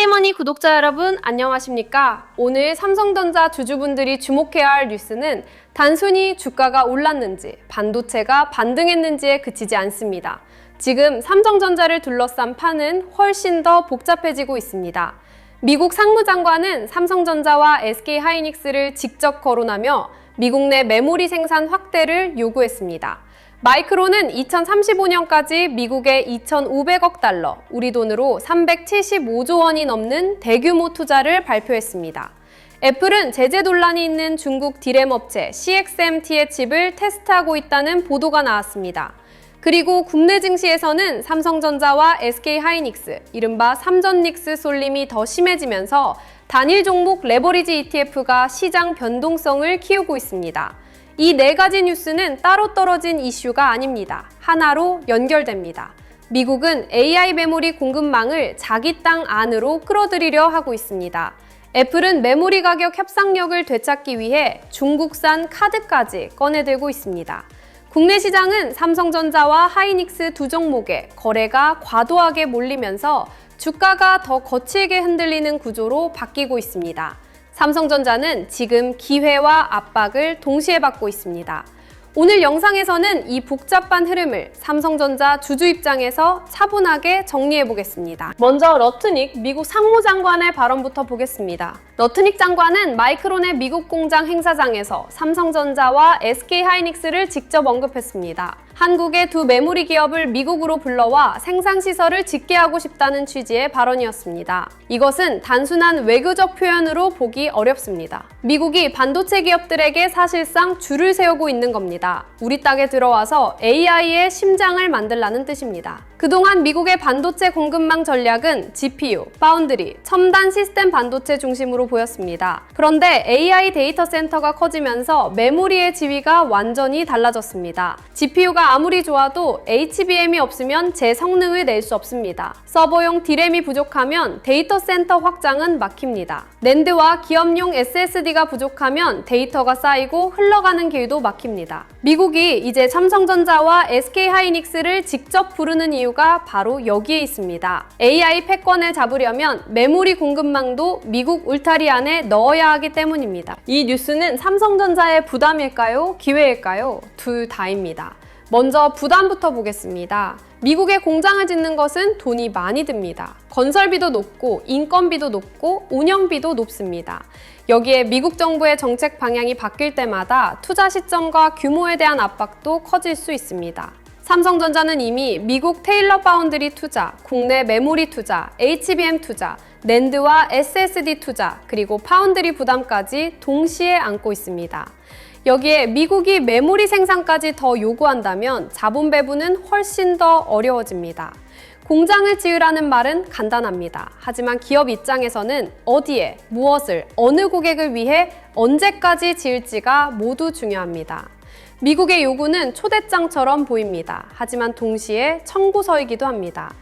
투자이머니 구독자 여러분 안녕하십니까? 오늘 삼성전자 주주분들이 주목해야 할 뉴스는 단순히 주가가 올랐는지 반도체가 반등했는지에 그치지 않습니다. 지금 삼성전자를 둘러싼 판은 훨씬 더 복잡해지고 있습니다. 미국 상무장관은 삼성전자와 SK하이닉스를 직접 거론하며 미국 내 메모리 생산 확대를 요구했습니다. 마이크론은 2035년까지 미국에 2,500억 달러, 우리 돈으로 375조 원이 넘는 대규모 투자를 발표했습니다. 애플은 제재 논란이 있는 중국 디램 업체 CXMT의 칩을 테스트하고 있다는 보도가 나왔습니다. 그리고 국내 증시에서는 삼성전자와 SK하이닉스, 이른바 삼전닉스 쏠림이 더 심해지면서 단일 종목 레버리지 ETF가 시장 변동성을 키우고 있습니다. 이 네 가지 뉴스는 따로 떨어진 이슈가 아닙니다. 하나로 연결됩니다. 미국은 AI 메모리 공급망을 자기 땅 안으로 끌어들이려 하고 있습니다. 애플은 메모리 가격 협상력을 되찾기 위해 중국산 카드까지 꺼내들고 있습니다. 국내 시장은 삼성전자와 하이닉스 두 종목의 거래가 과도하게 몰리면서 주가가 더 거칠게 흔들리는 구조로 바뀌고 있습니다. 삼성전자는 지금 기회와 압박을 동시에 받고 있습니다. 오늘 영상에서는 이 복잡한 흐름을 삼성전자 주주 입장에서 차분하게 정리해 보겠습니다. 먼저 러트닉 미국 상무장관의 발언부터 보겠습니다. 러트닉 장관은 마이크론의 미국 공장 행사장에서 삼성전자와 SK하이닉스를 직접 언급했습니다. 한국의 두 메모리 기업을 미국으로 불러와 생산시설을 짓게 하고 싶다는 취지의 발언이었습니다. 이것은 단순한 외교적 표현으로 보기 어렵습니다. 미국이 반도체 기업들에게 사실상 줄을 세우고 있는 겁니다. 우리 땅에 들어와서 AI의 심장을 만들라는 뜻입니다. 그동안 미국의 반도체 공급망 전략은 GPU, 파운드리, 첨단 시스템 반도체 중심으로 보였습니다. 그런데 AI 데이터 센터가 커지면서 메모리의 지위가 완전히 달라졌습니다. GPU가 아무리 좋아도 HBM이 없으면 제 성능을 낼 수 없습니다. 서버용 D램이 부족하면 데이터 센터 확장은 막힙니다. 낸드와 기업용 SSD가 부족하면 데이터가 쌓이고 흘러가는 길도 막힙니다. 미국이 이제 삼성전자와 SK하이닉스를 직접 부르는 이유가 바로 여기에 있습니다. AI 패권을 잡으려면 메모리 공급망도 미국 울타리 안에 넣어야 하기 때문입니다. 이 뉴스는 삼성전자의 부담일까요? 기회일까요? 둘 다입니다. 먼저 부담부터 보겠습니다. 미국에 공장을 짓는 것은 돈이 많이 듭니다. 건설비도 높고 인건비도 높고 운영비도 높습니다. 여기에 미국 정부의 정책 방향이 바뀔 때마다 투자 시점과 규모에 대한 압박도 커질 수 있습니다. 삼성전자는 이미 미국 테일러 파운드리 투자, 국내 메모리 투자, HBM 투자, 낸드와 SSD 투자, 그리고 파운드리 부담까지 동시에 안고 있습니다. 여기에 미국이 메모리 생산까지 더 요구한다면 자본 배분은 훨씬 더 어려워집니다. 공장을 지으라는 말은 간단합니다. 하지만 기업 입장에서는 어디에, 무엇을, 어느 고객을 위해 언제까지 지을지가 모두 중요합니다. 미국의 요구는 초대장처럼 보입니다. 하지만 동시에 청구서이기도 합니다.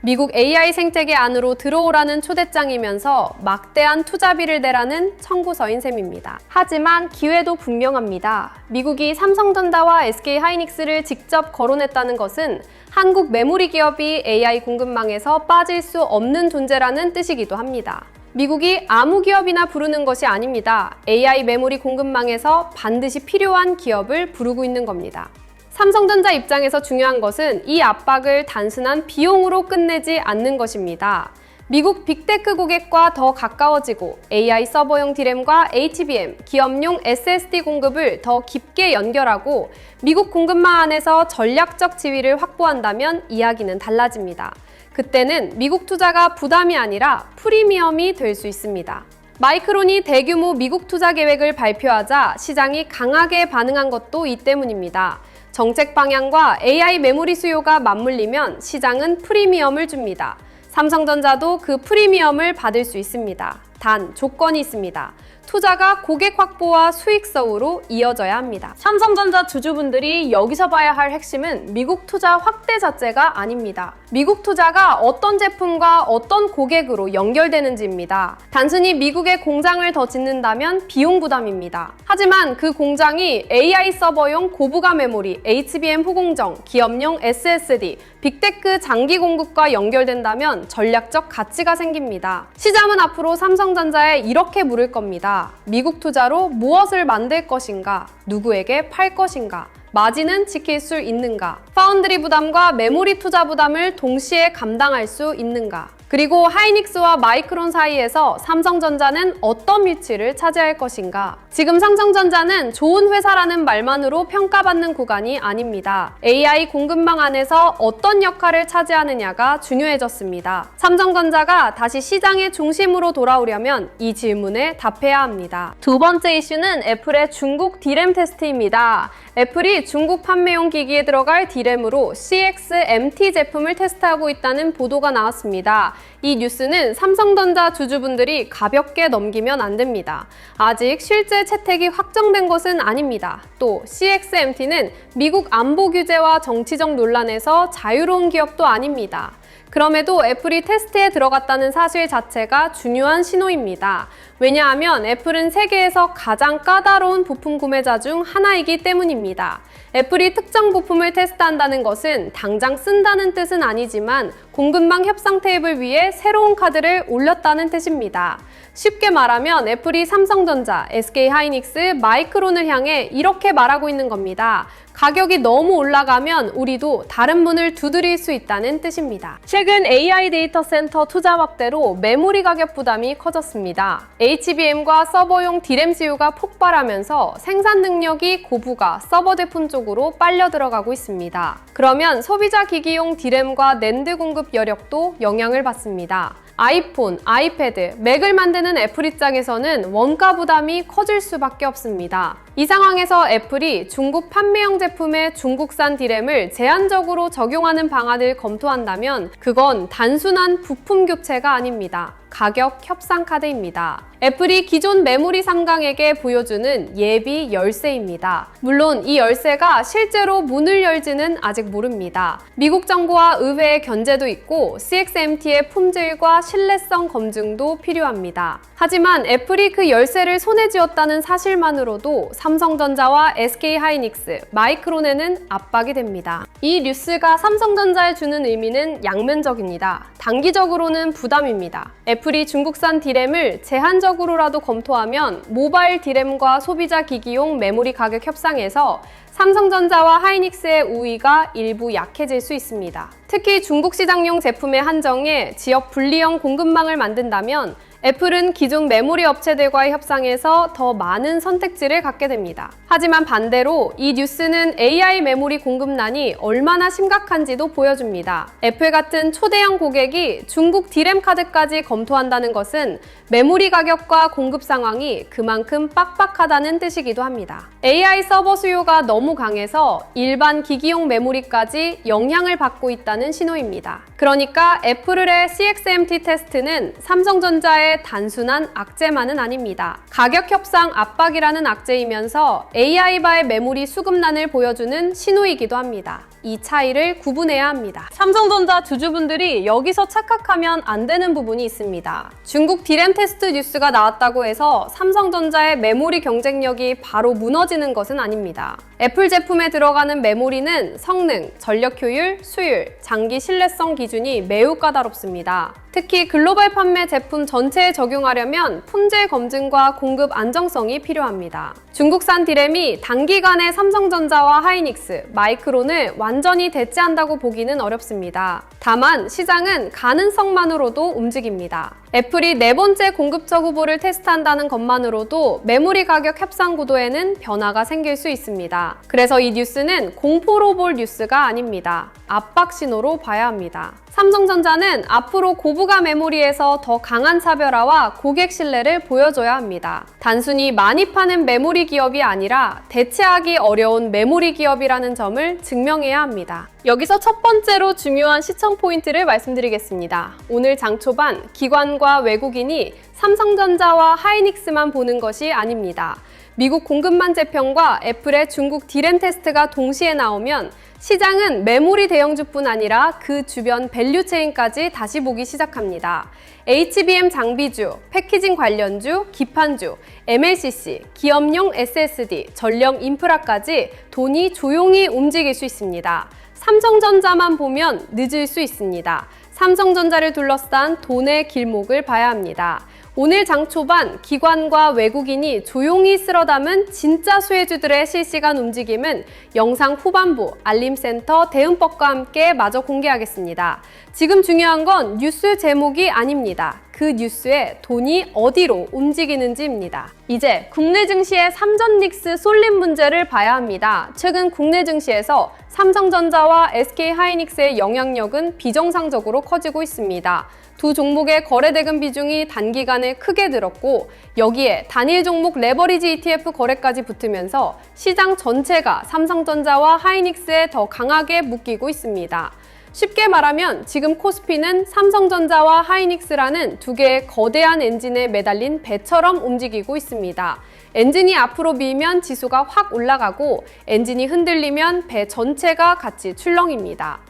미국 AI 생태계 안으로 들어오라는 초대장이면서 막대한 투자비를 내라는 청구서인 셈입니다. 하지만 기회도 분명합니다. 미국이 삼성전자와 SK하이닉스를 직접 거론했다는 것은 한국 메모리 기업이 AI 공급망에서 빠질 수 없는 존재라는 뜻이기도 합니다. 미국이 아무 기업이나 부르는 것이 아닙니다. AI 메모리 공급망에서 반드시 필요한 기업을 부르고 있는 겁니다. 삼성전자 입장에서 중요한 것은 이 압박을 단순한 비용으로 끝내지 않는 것입니다. 미국 빅테크 고객과 더 가까워지고 AI 서버용 D램과 HBM, 기업용 SSD 공급을 더 깊게 연결하고 미국 공급망 안에서 전략적 지위를 확보한다면 이야기는 달라집니다. 그때는 미국 투자가 부담이 아니라 프리미엄이 될 수 있습니다. 마이크론이 대규모 미국 투자 계획을 발표하자 시장이 강하게 반응한 것도 이 때문입니다. 정책 방향과 AI 메모리 수요가 맞물리면 시장은 프리미엄을 줍니다. 삼성전자도 그 프리미엄을 받을 수 있습니다. 단 조건이 있습니다. 투자가 고객 확보와 수익성으로 이어져야 합니다. 삼성전자 주주분들이 여기서 봐야 할 핵심은 미국 투자 확대 자체가 아닙니다. 미국 투자가 어떤 제품과 어떤 고객으로 연결되는지입니다. 단순히 미국에 공장을 더 짓는다면 비용 부담입니다. 하지만 그 공장이 AI 서버용 고부가 메모리, HBM 후공정, 기업용 SSD, 빅테크 장기 공급과 연결된다면 전략적 가치가 생깁니다. 시장은 앞으로 삼성전자에 이렇게 물을 겁니다. 미국 투자로 무엇을 만들 것인가? 누구에게 팔 것인가? 마진은 지킬 수 있는가? 파운드리 부담과 메모리 투자 부담을 동시에 감당할 수 있는가? 그리고 하이닉스와 마이크론 사이에서 삼성전자는 어떤 위치를 차지할 것인가? 지금 삼성전자는 좋은 회사라는 말만으로 평가받는 구간이 아닙니다. AI 공급망 안에서 어떤 역할을 차지하느냐가 중요해졌습니다. 삼성전자가 다시 시장의 중심으로 돌아오려면 이 질문에 답해야 합니다. 두 번째 이슈는 애플의 중국 디램 테스트입니다. 애플이 중국 판매용 기기에 들어갈 디램으로 CXMT 제품을 테스트하고 있다는 보도가 나왔습니다. 이 뉴스는 삼성전자 주주분들이 가볍게 넘기면 안 됩니다. 아직 실제 채택이 확정된 것은 아닙니다. 또 CXMT는 미국 안보 규제와 정치적 논란에서 자유로운 기업도 아닙니다. 그럼에도 애플이 테스트에 들어갔다는 사실 자체가 중요한 신호입니다. 왜냐하면 애플은 세계에서 가장 까다로운 부품 구매자 중 하나이기 때문입니다. 애플이 특정 부품을 테스트한다는 것은 당장 쓴다는 뜻은 아니지만 공급망 협상 테이블 위에 새로운 카드를 올렸다는 뜻입니다. 쉽게 말하면 애플이 삼성전자, SK하이닉스, 마이크론을 향해 이렇게 말하고 있는 겁니다. 가격이 너무 올라가면 우리도 다른 문을 두드릴 수 있다는 뜻입니다. 최근 AI 데이터 센터 투자 확대로 메모리 가격 부담이 커졌습니다. HBM과 서버용 디램 수요가 폭발하면서 생산 능력이 고부가 서버 제품 쪽으로 빨려 들어가고 있습니다. 그러면 소비자 기기용 디램과 낸드 공급 여력도 영향을 받습니다. 아이폰, 아이패드, 맥을 만드는 애플 입장에서는 원가 부담이 커질 수밖에 없습니다. 이 상황에서 애플이 중국 판매용 제품에 중국산 디램을 제한적으로 적용하는 방안을 검토한다면 그건 단순한 부품 교체가 아닙니다. 가격 협상 카드입니다. 애플이 기존 메모리 상강에게 보여주는 예비 열쇠입니다. 물론 이 열쇠가 실제로 문을 열지는 아직 모릅니다. 미국 정부와 의회의 견제도 있고 CXMT의 품질과 신뢰성 검증도 필요합니다. 하지만 애플이 그 열쇠를 손에 쥐었다는 사실만으로도 삼성전자와 SK하이닉스, 마이크론에는 압박이 됩니다. 이 뉴스가 삼성전자에 주는 의미는 양면적입니다. 단기적으로는 부담입니다. 애플이 중국산 디램을 제한적으로라도 검토하면 모바일 디램과 소비자 기기용 메모리 가격 협상에서 삼성전자와 하이닉스의 우위가 일부 약해질 수 있습니다. 특히 중국 시장용 제품의 한정에 지역 분리형 공급망을 만든다면 애플은 기존 메모리 업체들과의 협상에서 더 많은 선택지를 갖게 됩니다. 하지만 반대로 이 뉴스는 AI 메모리 공급난이 얼마나 심각한지도 보여줍니다. 애플 같은 초대형 고객이 중국 디램 카드까지 검토한다는 것은 메모리 가격과 공급 상황이 그만큼 빡빡하다는 뜻이기도 합니다. AI 서버 수요가 너무 강해서 일반 기기용 메모리까지 영향을 받고 있다는 신호입니다. 그러니까 애플의 CXMT 테스트는 삼성전자의 단순한 악재만은 아닙니다. 가격 협상 압박이라는 악재이면서 AI바의 메모리 수급난을 보여주는 신호이기도 합니다. 이 차이를 구분해야 합니다. 삼성전자 주주분들이 여기서 착각하면 안 되는 부분이 있습니다. 중국 디램 테스트 뉴스가 나왔다고 해서 삼성전자의 메모리 경쟁력이 바로 무너지는 것은 아닙니다. 애플 제품에 들어가는 메모리는 성능, 전력 효율, 수율, 장기 신뢰성 기준이 매우 까다롭습니다. 특히 글로벌 판매 제품 전체에 적용하려면 품질 검증과 공급 안정성이 필요합니다. 중국산 디램이 단기간에 삼성전자와 하이닉스, 마이크론을 완전히 대체한다고 보기는 어렵습니다. 다만 시장은 가능성만으로도 움직입니다. 애플이 네 번째 공급처 후보를 테스트한다는 것만으로도 메모리 가격 협상 구도에는 변화가 생길 수 있습니다. 그래서 이 뉴스는 공포로 볼 뉴스가 아닙니다. 압박 신호로 봐야 합니다. 삼성전자는 앞으로 고부가 메모리에서 더 강한 차별화와 고객 신뢰를 보여줘야 합니다. 단순히 많이 파는 메모리 기업이 아니라 대체하기 어려운 메모리 기업이라는 점을 증명해야 합니다. 여기서 첫 번째로 중요한 시청 포인트를 말씀드리겠습니다. 오늘 장 초반 기관과 외국인이 삼성전자와 하이닉스만 보는 것이 아닙니다. 미국 공급망 재평과 애플의 중국 디램 테스트가 동시에 나오면 시장은 메모리 대형주뿐 아니라 그 주변 밸류체인까지 다시 보기 시작합니다. HBM 장비주, 패키징 관련주, 기판주, MLCC, 기업용 SSD, 전력 인프라까지 돈이 조용히 움직일 수 있습니다. 삼성전자만 보면 늦을 수 있습니다. 삼성전자를 둘러싼 돈의 길목을 봐야 합니다. 오늘 장 초반 기관과 외국인이 조용히 쓸어 담은 진짜 수혜주들의 실시간 움직임은 영상 후반부 알림센터 대응법과 함께 마저 공개하겠습니다. 지금 중요한 건 뉴스 제목이 아닙니다. 그 뉴스에 돈이 어디로 움직이는지입니다. 이제 국내 증시의 삼전닉스 쏠림 문제를 봐야 합니다. 최근 국내 증시에서 삼성전자와 SK하이닉스의 영향력은 비정상적으로 커지고 있습니다. 두 종목의 거래대금 비중이 단기간에 크게 늘었고 여기에 단일 종목 레버리지 ETF 거래까지 붙으면서 시장 전체가 삼성전자와 하이닉스에 더 강하게 묶이고 있습니다. 쉽게 말하면 지금 코스피는 삼성전자와 하이닉스라는 두 개의 거대한 엔진에 매달린 배처럼 움직이고 있습니다. 엔진이 앞으로 밀면 지수가 확 올라가고 엔진이 흔들리면 배 전체가 같이 출렁입니다.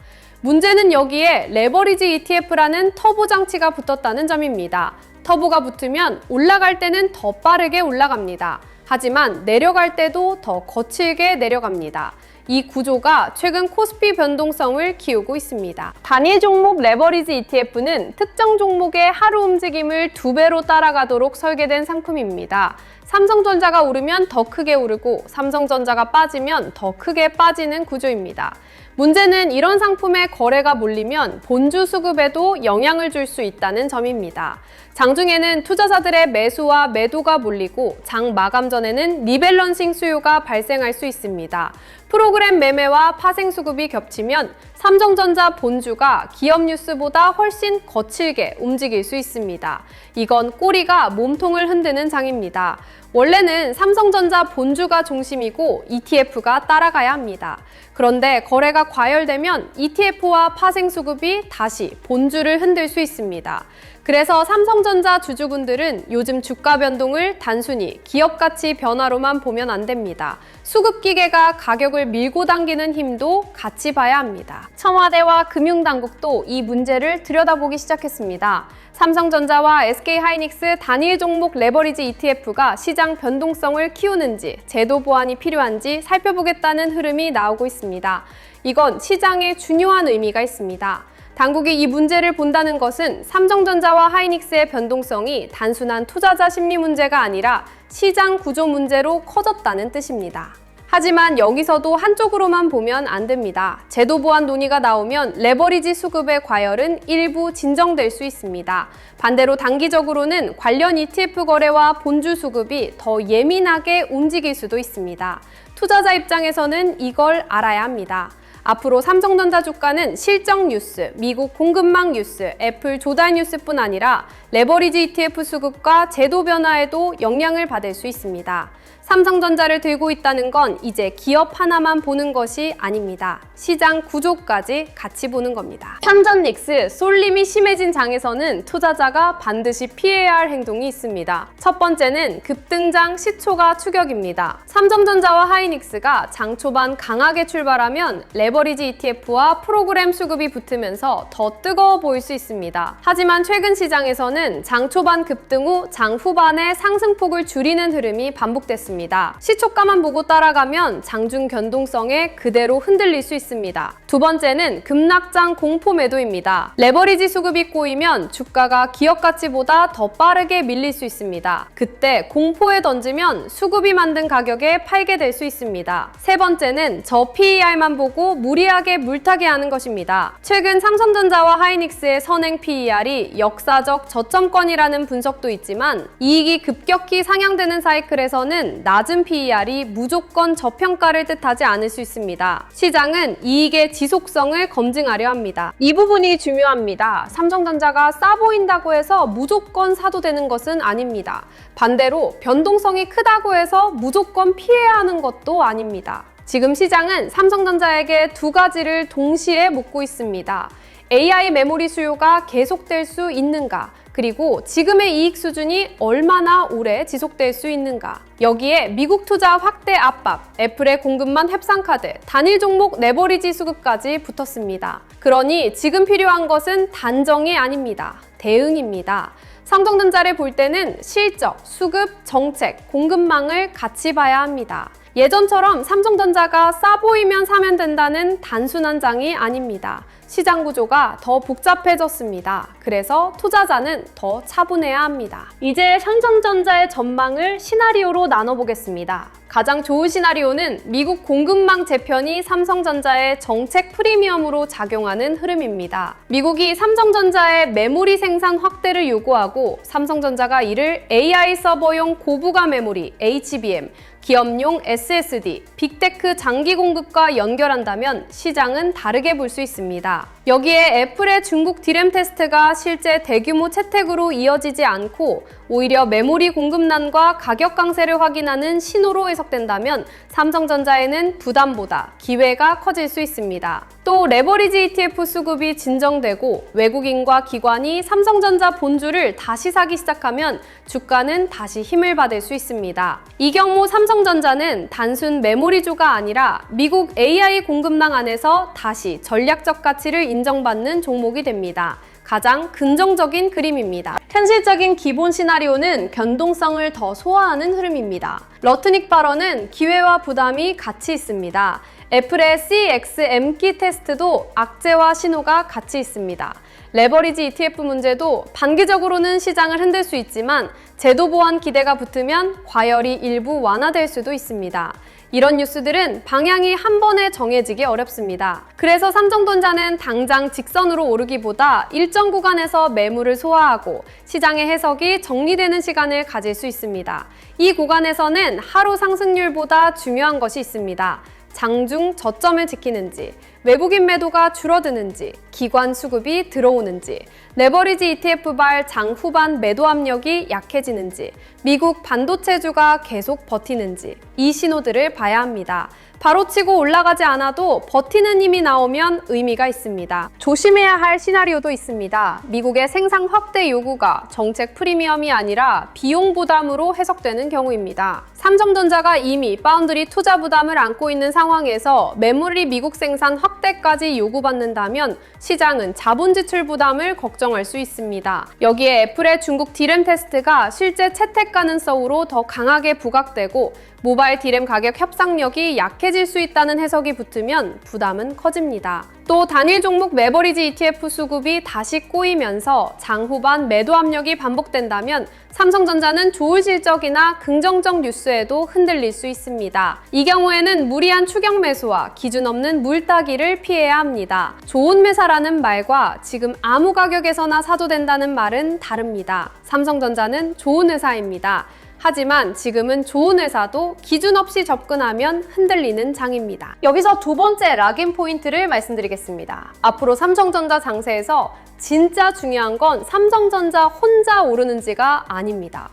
문제는 여기에 레버리지 ETF라는 터보 장치가 붙었다는 점입니다. 터보가 붙으면 올라갈 때는 더 빠르게 올라갑니다. 하지만 내려갈 때도 더 거칠게 내려갑니다. 이 구조가 최근 코스피 변동성을 키우고 있습니다. 단일 종목 레버리지 ETF는 특정 종목의 하루 움직임을 2배로 따라가도록 설계된 상품입니다. 삼성전자가 오르면 더 크게 오르고 삼성전자가 빠지면 더 크게 빠지는 구조입니다. 문제는 이런 상품의 거래가 몰리면 본주 수급에도 영향을 줄 수 있다는 점입니다. 장중에는 투자자들의 매수와 매도가 몰리고 장 마감 전에는 리밸런싱 수요가 발생할 수 있습니다. 프로그램 매매와 파생 수급이 겹치면 삼성전자 본주가 기업 뉴스보다 훨씬 거칠게 움직일 수 있습니다. 이건 꼬리가 몸통을 흔드는 장입니다. 원래는 삼성전자 본주가 중심이고 ETF가 따라가야 합니다. 그런데 거래가 과열되면 ETF와 파생 수급이 다시 본주를 흔들 수 있습니다. 그래서 삼성전자 주주분들은 요즘 주가 변동을 단순히 기업 가치 변화로만 보면 안 됩니다. 수급 기계가 가격을 밀고 당기는 힘도 같이 봐야 합니다. 청와대와 금융당국도 이 문제를 들여다보기 시작했습니다. 삼성전자와 SK하이닉스 단일 종목 레버리지 ETF가 시장 변동성을 키우는지 제도 보완이 필요한지 살펴보겠다는 흐름이 나오고 있습니다. 이건 시장에 중요한 의미가 있습니다. 당국이 이 문제를 본다는 것은 삼성전자와 하이닉스의 변동성이 단순한 투자자 심리 문제가 아니라 시장 구조 문제로 커졌다는 뜻입니다. 하지만 여기서도 한쪽으로만 보면 안 됩니다. 제도 보완 논의가 나오면 레버리지 수급의 과열은 일부 진정될 수 있습니다. 반대로 단기적으로는 관련 ETF 거래와 본주 수급이 더 예민하게 움직일 수도 있습니다. 투자자 입장에서는 이걸 알아야 합니다. 앞으로 삼성전자 주가는 실적 뉴스, 미국 공급망 뉴스, 애플 조달 뉴스뿐 아니라 레버리지 ETF 수급과 제도 변화에도 영향을 받을 수 있습니다. 삼성전자를 들고 있다는 건 이제 기업 하나만 보는 것이 아닙니다. 시장 구조까지 같이 보는 겁니다. 삼전닉스 쏠림이 심해진 장에서는 투자자가 반드시 피해야 할 행동이 있습니다. 첫 번째는 급등장 시초가 추격입니다. 삼성전자와 하이닉스가 장 초반 강하게 출발하면 레버리지 ETF와 프로그램 수급이 붙으면서 더 뜨거워 보일 수 있습니다. 하지만 최근 시장에서는 장 초반 급등 후 장 후반에 상승폭을 줄이는 흐름이 반복됐습니다. 시초가만 보고 따라가면 장중 변동성에 그대로 흔들릴 수 있습니다. 두 번째는 급락장 공포 매도입니다. 레버리지 수급이 꼬이면 주가가 기업 가치보다 더 빠르게 밀릴 수 있습니다. 그때 공포에 던지면 수급이 만든 가격에 팔게 될 수 있습니다. 세 번째는 저 PER만 보고 무리하게 물타기 하는 것입니다. 최근 삼성전자와 하이닉스의 선행 PER이 역사적 저점권이라는 분석도 있지만 이익이 급격히 상향되는 사이클에서는 낮은 PER이 무조건 저평가를 뜻하지 않을 수 있습니다. 시장은 이익의 지속성을 검증하려 합니다. 이 부분이 중요합니다. 삼성전자가 싸 보인다고 해서 무조건 사도 되는 것은 아닙니다. 반대로 변동성이 크다고 해서 무조건 피해야 하는 것도 아닙니다. 지금 시장은 삼성전자에게 두 가지를 동시에 묻고 있습니다. AI 메모리 수요가 계속될 수 있는가? 그리고 지금의 이익 수준이 얼마나 오래 지속될 수 있는가? 여기에 미국 투자 확대 압박, 애플의 공급만 햅상카드, 단일 종목 레버리지 수급까지 붙었습니다. 그러니 지금 필요한 것은 단정이 아닙니다. 대응입니다. 삼성전자를 볼 때는 실적, 수급, 정책, 공급망을 같이 봐야 합니다. 예전처럼 삼성전자가 싸 보이면 사면 된다는 단순한 장이 아닙니다. 시장 구조가 더 복잡해졌습니다. 그래서 투자자는 더 차분해야 합니다. 이제 삼성전자의 전망을 시나리오로 나눠보겠습니다. 가장 좋은 시나리오는 미국 공급망 재편이 삼성전자의 정책 프리미엄으로 작용하는 흐름입니다. 미국이 삼성전자의 메모리 생산 확대를 요구하고 삼성전자가 이를 AI 서버용 고부가 메모리 HBM, 기업용 SSD, 빅테크 장기 공급과 연결한다면 시장은 다르게 볼 수 있습니다. 여기에 애플의 중국 디램 테스트가 실제 대규모 채택으로 이어지지 않고 오히려 메모리 공급난과 가격 강세를 확인하는 신호로 해석된다면 삼성전자에는 부담보다 기회가 커질 수 있습니다. 또 레버리지 ETF 수급이 진정되고 외국인과 기관이 삼성전자 본주를 다시 사기 시작하면 주가는 다시 힘을 받을 수 있습니다. 이 경우 삼성전자는 단순 메모리주가 아니라 미국 AI 공급망 안에서 다시 전략적 가치를 인정받는 종목이 됩니다. 가장 긍정적인 그림입니다. 현실적인 기본 시나리오는 변동성을 더 소화하는 흐름입니다. 러트닉 발언은 기회와 부담이 같이 있습니다. 애플의 CXM기 테스트도 악재와 신호가 같이 있습니다. 레버리지 ETF 문제도 단기적으로는 시장을 흔들 수 있지만 제도 보완 기대가 붙으면 과열이 일부 완화될 수도 있습니다. 이런 뉴스들은 방향이 한 번에 정해지기 어렵습니다. 그래서 삼성전자는 당장 직선으로 오르기보다 일정 구간에서 매물을 소화하고 시장의 해석이 정리되는 시간을 가질 수 있습니다. 이 구간에서는 하루 상승률보다 중요한 것이 있습니다. 장중 저점을 지키는지, 외국인 매도가 줄어드는지, 기관 수급이 들어오는지, 레버리지 ETF발 장 후반 매도 압력이 약해지는지, 미국 반도체주가 계속 버티는지 이 신호들을 봐야 합니다. 바로 치고 올라가지 않아도 버티는 힘이 나오면 의미가 있습니다. 조심해야 할 시나리오도 있습니다. 미국의 생산 확대 요구가 정책 프리미엄이 아니라 비용 부담으로 해석되는 경우입니다. 삼성전자가 이미 파운드리 투자 부담을 안고 있는 상황에서 메모리 미국 생산 확대까지 요구받는다면 시장은 자본 지출 부담을 걱정할 수 있습니다. 여기에 애플의 중국 디램 테스트가 실제 채택 가능성으로 더 강하게 부각되고 모바일 디램 가격 협상력이 약해질 수 있다는 해석이 붙으면 부담은 커집니다. 또 단일 종목 레버리지 ETF 수급이 다시 꼬이면서 장 후반 매도 압력이 반복된다면 삼성전자는 좋은 실적이나 긍정적 뉴스에도 흔들릴 수 있습니다. 이 경우에는 무리한 추격 매수와 기준 없는 물따기를 피해야 합니다. 좋은 매사라는 말과 지금 아무 가격에서나 사도 된다는 말은 다릅니다. 삼성전자는 좋은 회사입니다. 하지만 지금은 좋은 회사도 기준 없이 접근하면 흔들리는 장입니다. 여기서 두 번째 락인 포인트를 말씀드리겠습니다. 앞으로 삼성전자 장세에서 진짜 중요한 건 삼성전자 혼자 오르는지가 아닙니다.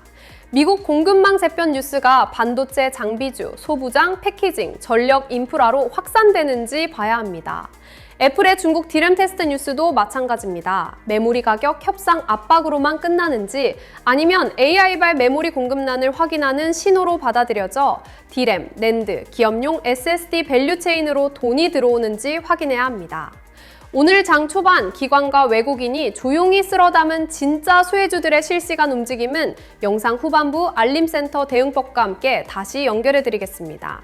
미국 공급망 재편 뉴스가 반도체 장비주, 소부장, 패키징, 전력 인프라로 확산되는지 봐야 합니다. 애플의 중국 디램 테스트 뉴스도 마찬가지입니다. 메모리 가격 협상 압박으로만 끝나는지 아니면 AI발 메모리 공급난을 확인하는 신호로 받아들여져 디램, 낸드, 기업용 SSD 밸류 체인으로 돈이 들어오는지 확인해야 합니다. 오늘 장 초반 기관과 외국인이 조용히 쓸어 담은 진짜 수혜주들의 실시간 움직임은 영상 후반부 알림센터 대응법과 함께 다시 연결해드리겠습니다.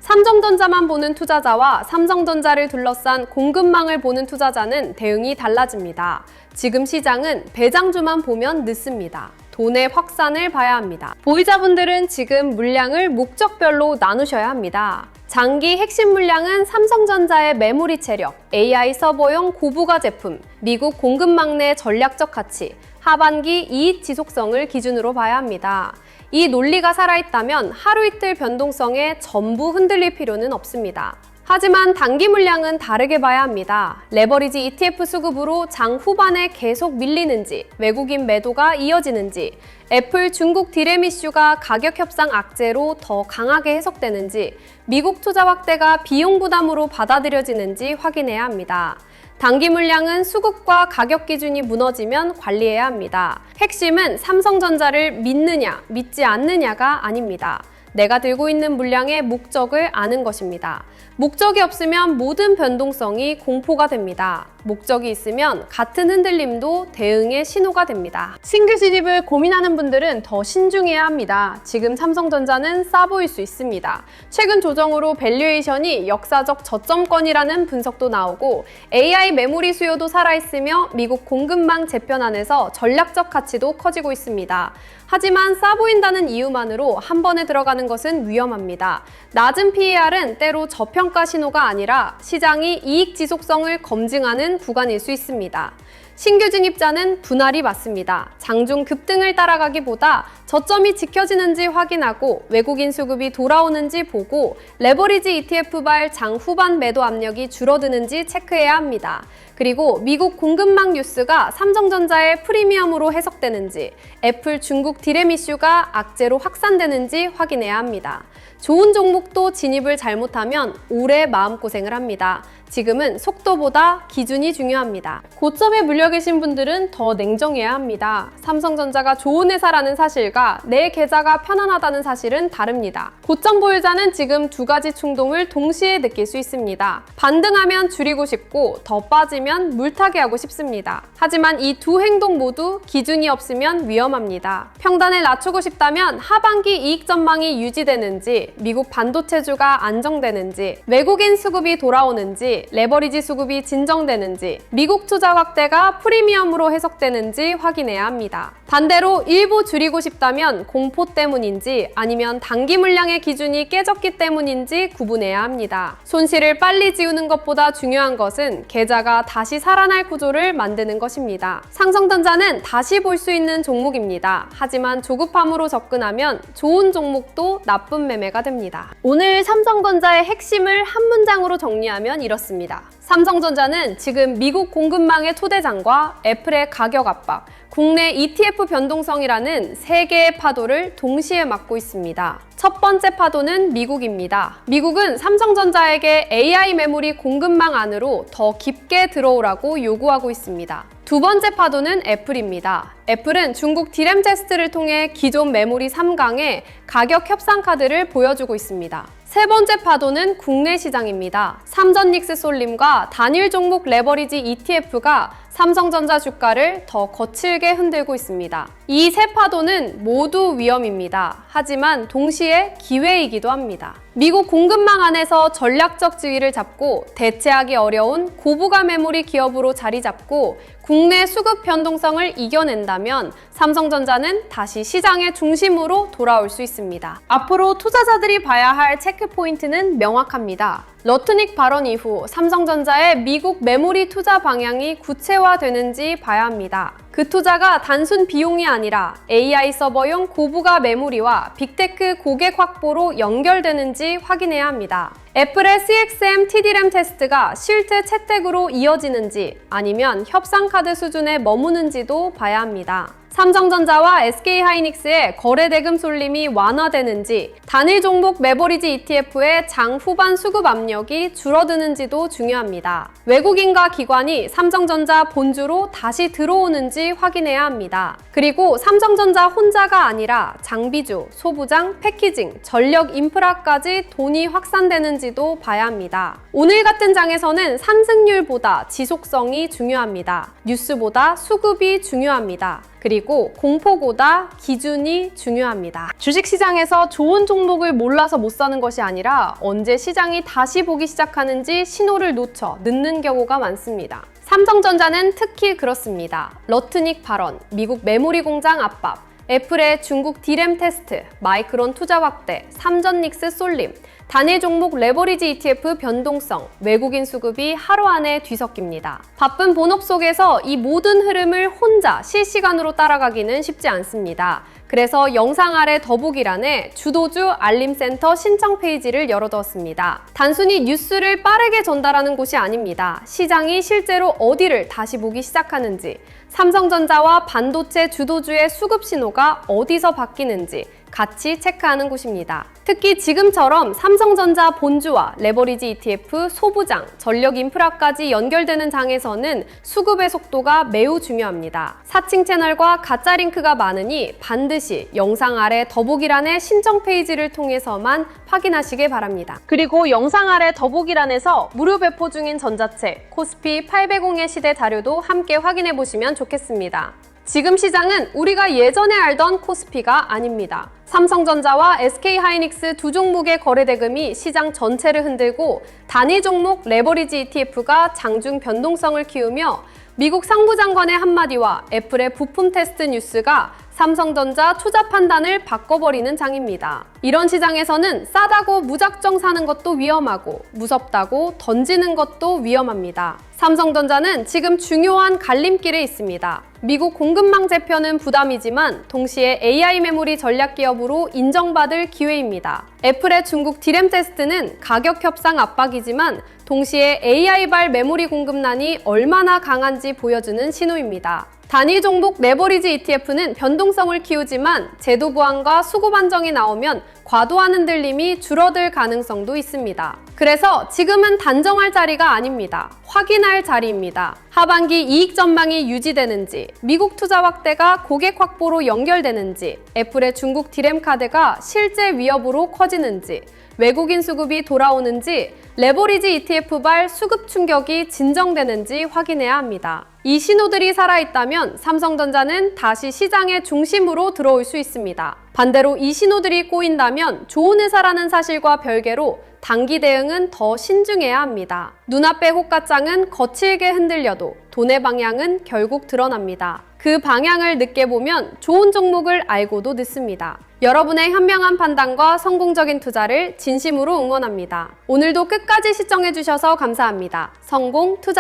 삼성전자만 보는 투자자와 삼성전자를 둘러싼 공급망을 보는 투자자는 대응이 달라집니다. 지금 시장은 배장주만 보면 늦습니다. 돈의 확산을 봐야 합니다. 보유자분들은 지금 물량을 목적별로 나누셔야 합니다. 장기 핵심 물량은 삼성전자의 메모리 체력, AI 서버용 고부가 제품, 미국 공급망 내 전략적 가치, 하반기 이익 지속성을 기준으로 봐야 합니다. 이 논리가 살아있다면 하루 이틀 변동성에 전부 흔들릴 필요는 없습니다. 하지만 단기 물량은 다르게 봐야 합니다. 레버리지 ETF 수급으로 장 후반에 계속 밀리는지, 외국인 매도가 이어지는지, 애플 중국 디램 이슈가 가격 협상 악재로 더 강하게 해석되는지, 미국 투자 확대가 비용 부담으로 받아들여지는지 확인해야 합니다. 단기 물량은 수급과 가격 기준이 무너지면 관리해야 합니다. 핵심은 삼성전자를 믿느냐, 믿지 않느냐가 아닙니다. 내가 들고 있는 물량의 목적을 아는 것입니다. 목적이 없으면 모든 변동성이 공포가 됩니다. 목적이 있으면 같은 흔들림도 대응의 신호가 됩니다. 싱글 진입을 고민하는 분들은 더 신중해야 합니다. 지금 삼성전자는 싸 보일 수 있습니다. 최근 조정으로 밸류에이션이 역사적 저점권이라는 분석도 나오고 AI 메모리 수요도 살아있으며 미국 공급망 재편안에서 전략적 가치도 커지고 있습니다. 하지만 싸 보인다는 이유만으로 한 번에 들어가는 것은 위험합니다. 낮은 PER은 때로 저평가 신호가 아니라 시장이 이익 지속성을 검증하는 구간일 수 있습니다. 신규 진입자는 분할이 맞습니다. 장중 급등을 따라가기보다 저점이 지켜지는지 확인하고 외국인 수급이 돌아오는지 보고 레버리지 ETF발 장 후반 매도 압력이 줄어드는지 체크해야 합니다. 그리고 미국 공급망 뉴스가 삼성전자의 프리미엄으로 해석되는지, 애플 중국 디램 이슈가 악재로 확산되는지 확인해야 합니다. 좋은 종목도 진입을 잘못하면 오래 마음고생을 합니다. 지금은 속도보다 기준이 중요합니다. 고점에 물려 계신 분들은 더 냉정해야 합니다. 삼성전자가 좋은 회사라는 사실과 내 계좌가 편안하다는 사실은 다릅니다. 고점 보유자는 지금 두 가지 충동을 동시에 느낄 수 있습니다. 반등하면 줄이고 싶고 더 빠지면 물타기 하고 싶습니다. 하지만 이 두 행동 모두 기준이 없으면 위험합니다. 평단을 낮추고 싶다면 하반기 이익 전망이 유지되는지, 미국 반도체주가 안정되는지, 외국인 수급이 돌아오는지, 레버리지 수급이 진정되는지, 미국 투자 확대가 프리미엄으로 해석되는지 확인해야 합니다. 반대로 일부 줄이고 싶다면 공포 때문인지 아니면 단기 물량의 기준이 깨졌기 때문인지 구분해야 합니다. 손실을 빨리 지우는 것보다 중요한 것은 계좌가 다시 살아날 구조를 만드는 것입니다. 삼성전자는 다시 볼 수 있는 종목입니다. 하지만 조급함으로 접근하면 좋은 종목도 나쁜 매매가 됩니다. 오늘 삼성전자의 핵심을 한 문장으로 정리하면 이렇습니다. 삼성전자는 지금 미국 공급망의 토대장과 애플의 가격 압박, 국내 ETF 변동성이라는 세 개의 파도를 동시에 맞고 있습니다. 첫 번째 파도는 미국입니다. 미국은 삼성전자에게 AI 메모리 공급망 안으로 더 깊게 들어오라고 요구하고 있습니다. 두 번째 파도는 애플입니다. 애플은 중국 디램 테스트를 통해 기존 메모리 3강의 가격 협상 카드를 보여주고 있습니다. 세 번째 파도는 국내 시장입니다. 삼전닉스 솔림과 단일 종목 레버리지 ETF가 삼성전자 주가를 더 거칠게 흔들고 있습니다. 이 세 파도는 모두 위험입니다. 하지만 동시에 기회이기도 합니다. 미국 공급망 안에서 전략적 지위를 잡고 대체하기 어려운 고부가 메모리 기업으로 자리 잡고 국내 수급 변동성을 이겨낸다면 삼성전자는 다시 시장의 중심으로 돌아올 수 있습니다. 앞으로 투자자들이 봐야 할 체크 포인트는 명확합니다. 러트닉 발언 이후 삼성전자의 미국 메모리 투자 방향이 구체화되는지 봐야 합니다. 그 투자가 단순 비용이 아니라 AI 서버용 고부가 메모리와 빅테크 고객 확보로 연결되는지 확인해야 합니다. 애플의 CXM TD램 테스트가 실제 채택으로 이어지는지 아니면 협상 카드 수준에 머무는지도 봐야 합니다. 삼성전자와 SK하이닉스의 거래 대금 쏠림이 완화되는지, 단일 종목 레버리지 ETF의 장 후반 수급 압력이 줄어드는지도 중요합니다. 외국인과 기관이 삼성전자 본주로 다시 들어오는지 확인해야 합니다. 그리고 삼성전자 혼자가 아니라 장비주, 소부장, 패키징, 전력 인프라까지 돈이 확산되는지도 봐야 합니다. 오늘 같은 장에서는 상승률보다 지속성이 중요합니다. 뉴스보다 수급이 중요합니다. 그리고 공포보다 기준이 중요합니다. 주식시장에서 좋은 종목을 몰라서 못 사는 것이 아니라 언제 시장이 다시 보기 시작하는지 신호를 놓쳐 늦는 경우가 많습니다. 삼성전자는 특히 그렇습니다. 러트닉 발언, 미국 메모리 공장 압박, 애플의 중국 D램 테스트, 마이크론 투자 확대, 삼전닉스 쏠림, 단일 종목 레버리지 ETF 변동성, 외국인 수급이 하루 안에 뒤섞입니다. 바쁜 본업 속에서 이 모든 흐름을 혼자 실시간으로 따라가기는 쉽지 않습니다. 그래서 영상 아래 더보기란에 주도주 알림센터 신청 페이지를 열어두었습니다. 단순히 뉴스를 빠르게 전달하는 곳이 아닙니다. 시장이 실제로 어디를 다시 보기 시작하는지, 삼성전자와 반도체 주도주의 수급 신호가 어디서 바뀌는지 같이 체크하는 곳입니다. 특히 지금처럼 삼성전자 본주와 레버리지 ETF, 소부장, 전력 인프라까지 연결되는 장에서는 수급의 속도가 매우 중요합니다. 사칭 채널과 가짜 링크가 많으니 반드시 영상 아래 더보기란의 신청 페이지를 통해서만 확인하시길 바랍니다. 그리고 영상 아래 더보기란에서 무료 배포 중인 전자책 코스피 800의 시대 자료도 함께 확인해 보시면 좋겠습니다. 지금 시장은 우리가 예전에 알던 코스피가 아닙니다. 삼성전자와 SK하이닉스 두 종목의 거래 대금이 시장 전체를 흔들고 단위 종목 레버리지 ETF가 장중 변동성을 키우며 미국 상무장관의 한마디와 애플의 부품 테스트 뉴스가 삼성전자 투자 판단을 바꿔버리는 장입니다. 이런 시장에서는 싸다고 무작정 사는 것도 위험하고 무섭다고 던지는 것도 위험합니다. 삼성전자는 지금 중요한 갈림길에 있습니다. 미국 공급망 재편은 부담이지만 동시에 AI 메모리 전략 기업으로 인정받을 기회입니다. 애플의 중국 D램 테스트는 가격 협상 압박이지만 동시에 AI발 메모리 공급난이 얼마나 강한지 보여주는 신호입니다. 단위 종목 레버리지 ETF는 변동성을 키우지만 제도 보완과 수급 안정이 나오면 과도한 흔들림이 줄어들 가능성도 있습니다. 그래서 지금은 단정할 자리가 아닙니다. 확인할 자리입니다. 하반기 이익 전망이 유지되는지, 미국 투자 확대가 고객 확보로 연결되는지, 애플의 중국 D램 카드가 실제 위협으로 커지는지, 외국인 수급이 돌아오는지, 레버리지 ETF발 수급 충격이 진정되는지 확인해야 합니다. 이 신호들이 살아있다면 삼성전자는 다시 시장의 중심으로 들어올 수 있습니다. 반대로 이 신호들이 꼬인다면 좋은 회사라는 사실과 별개로 단기 대응은 더 신중해야 합니다. 눈앞의 호가장은 거칠게 흔들려도 돈의 방향은 결국 드러납니다. 그 방향을 늦게 보면 좋은 종목을 알고도 늦습니다. 여러분의 현명한 판단과 성공적인 투자를 진심으로 응원합니다. 오늘도 끝까지 시청해주셔서 감사합니다. 성공 투자